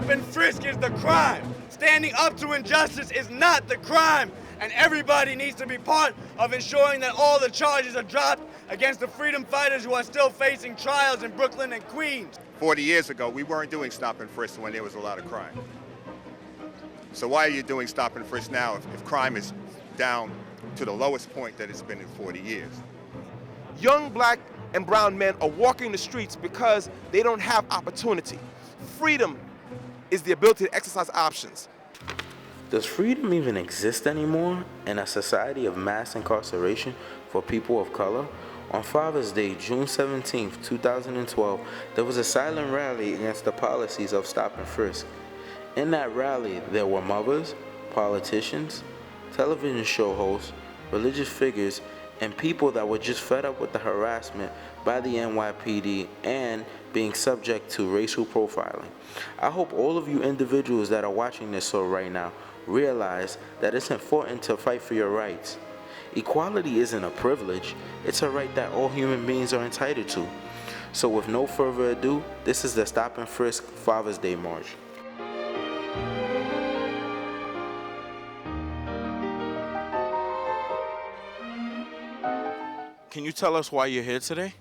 Stop and frisk is the crime. Standing up to injustice is not the crime. And everybody needs to be part of ensuring that all the charges are dropped against the freedom fighters who are still facing trials in Brooklyn and Queens. 40 years ago, we weren't doing stop and frisk when there was a lot of crime. So why are you doing stop and frisk now if crime is down to the lowest point that it's been in 40 years? Young black and brown men are walking the streets because they don't have opportunity. Freedom is the ability to exercise options. Does freedom even exist anymore in a society of mass incarceration for people of color? On Father's Day, June 17, 2012, there was a silent rally against the policies of stop and frisk. In that rally, there were mothers, politicians, television show hosts, religious figures, and people that were just fed up with the harassment by the NYPD and being subject to racial profiling. I hope all of you individuals that are watching this show right now realize that it's important to fight for your rights. Equality isn't a privilege, it's a right that all human beings are entitled to. So with no further ado, this is the Stop and Frisk Father's Day March. Can you tell us why you're here today?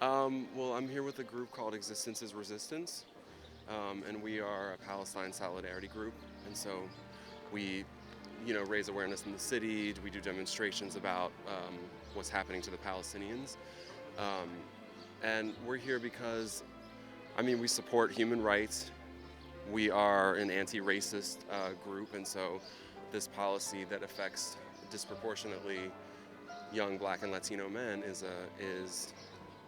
Well, I'm here with a group called Existence is Resistance, and we are a Palestine solidarity group, and so we, raise awareness in the city. We do demonstrations about what's happening to the Palestinians, and we're here because, we support human rights. We are an anti-racist group, and so this policy that affects disproportionately young black and Latino men is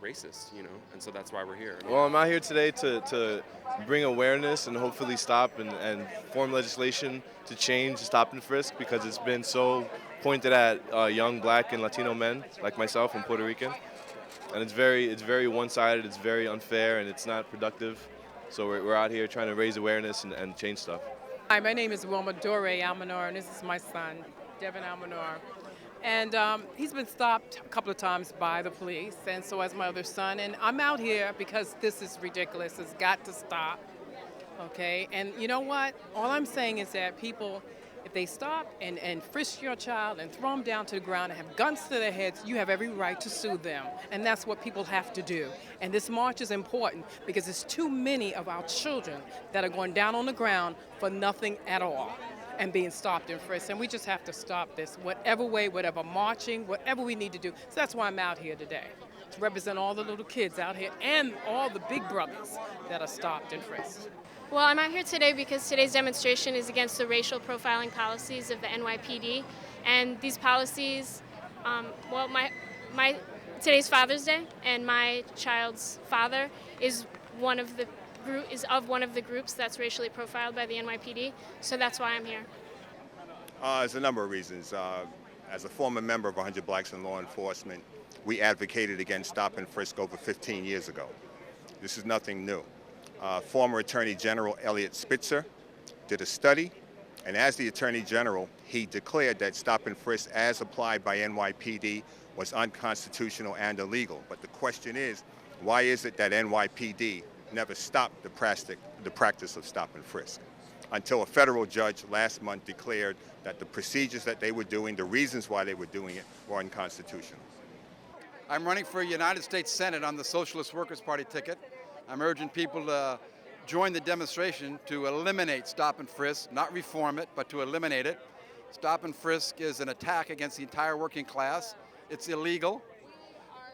racist, and so that's why we're here. Well, I'm out here today to bring awareness and hopefully stop and form legislation to change stop and frisk, because it's been so pointed at young black and Latino men like myself. I'm Puerto Rican, and it's very one-sided, it's very unfair, and it's not productive. So we're out here trying to raise awareness and change stuff. Hi, my name is Wilma Dore Almanor, and this is my son, Devin Almanor. And he's been stopped a couple of times by the police, and so has my other son. And I'm out here because this is ridiculous. It's got to stop, okay? And you know what? All I'm saying is that people, if they stop and frisk your child and throw them down to the ground and have guns to their heads, you have every right to sue them. And that's what people have to do. And this march is important because there's too many of our children that are going down on the ground for nothing at all and being stopped and frisked. And we just have to stop this, whatever way, whatever marching, whatever we need to do. So that's why I'm out here today, to represent all the little kids out here and all the big brothers that are stopped and frisked. Well, I'm out here today because today's demonstration is against the racial profiling policies of the NYPD. And these policies, today's Father's Day, and my child's father is one of the groups that's racially profiled by the NYPD, so that's why I'm here. There's a number of reasons. As a former member of 100 Blacks in Law Enforcement, we advocated against stop and frisk over 15 years ago. This is nothing new. Former Attorney General Eliot Spitzer did a study, and as the Attorney General, he declared that stop and frisk as applied by NYPD was unconstitutional and illegal. But the question is, why is it that NYPD never stopped the practice of stop and frisk until a federal judge last month declared that the procedures that they were doing, the reasons why they were doing it, were unconstitutional. I'm running for United States Senate on the Socialist Workers Party ticket. I'm urging people to join the demonstration to eliminate stop and frisk, not reform it, but to eliminate it. Stop and frisk is an attack against the entire working class. It's illegal.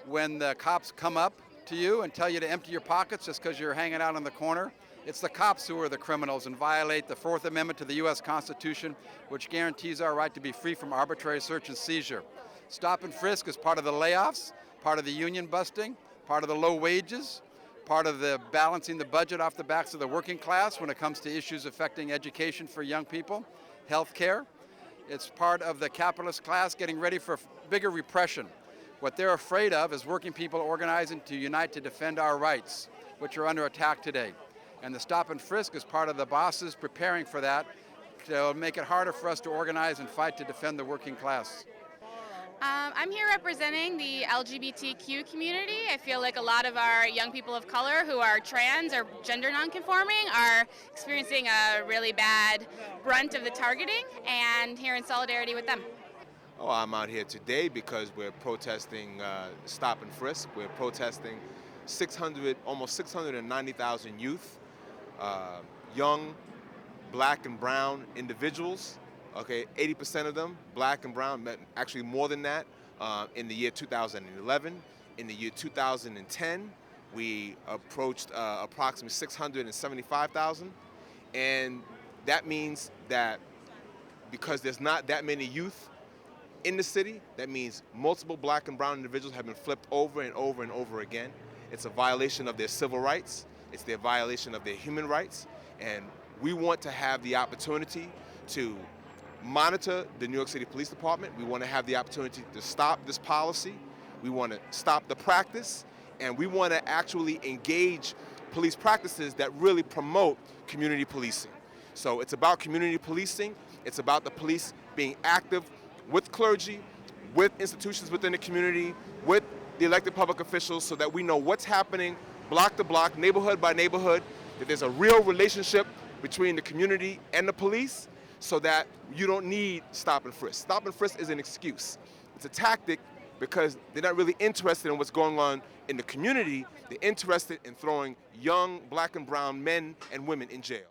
When the cops come up to you and tell you to empty your pockets just because you're hanging out on the corner, it's the cops who are the criminals and violate the Fourth Amendment to the U.S. Constitution, which guarantees our right to be free from arbitrary search and seizure. Stop and frisk is part of the layoffs, part of the union busting, part of the low wages, part of the balancing the budget off the backs of the working class when it comes to issues affecting education for young people, health care. It's part of the capitalist class getting ready for bigger repression. What they're afraid of is working people organizing to unite to defend our rights, which are under attack today. And the stop and frisk is part of the bosses preparing for that to make it harder for us to organize and fight to defend the working class. I'm here representing the LGBTQ community. I feel like a lot of our young people of color who are trans or gender nonconforming are experiencing a really bad brunt of the targeting, and here in solidarity with them. Oh, I'm out here today because we're protesting Stop and Frisk. We're protesting almost 690,000 youth, young, black and brown individuals. Okay, 80% of them black and brown, actually more than that. In the year 2011, in the year 2010, we approached approximately 675,000, and that means that because there's not that many youth in the city, that means multiple black and brown individuals have been flipped over and over and over again. It's a violation of their civil rights. It's their violation of their human rights. And we want to have the opportunity to monitor the New York City Police Department. We want to have the opportunity to stop this policy. We want to stop the practice. And we want to actually engage police practices that really promote community policing. So it's about community policing. It's about the police being active with clergy, with institutions within the community, with the elected public officials, so that we know what's happening block to block, neighborhood by neighborhood, that there's a real relationship between the community and the police, so that you don't need stop and frisk. Stop and frisk is an excuse. It's a tactic because they're not really interested in what's going on in the community. They're interested in throwing young black and brown men and women in jail.